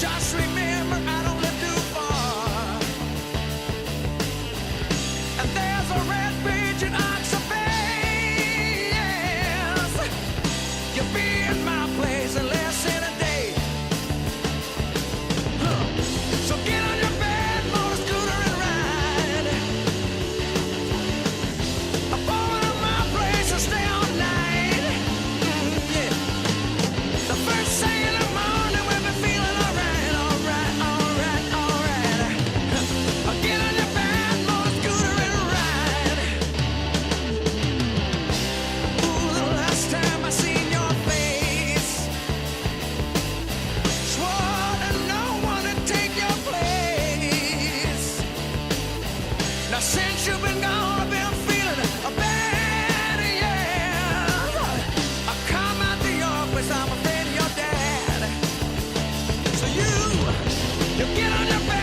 Just remember, I don't live too far. And there's a red bridge in Oxford. You'll be in my place in less than a day. So get on your bed, motor scooter, and ride. I'm going to my place and stay all night. Yeah. The first thing in the morning we'll be feeling alright, alright, alright, alright. Get on your bed, motor scooter, and ride. Ooh, the last time I seen your face, swore that no one would take your place. Now since you've been gone, I've been feeling bad, yeah. I come out to your place, I'm afraid of your dad. So you get on your bed.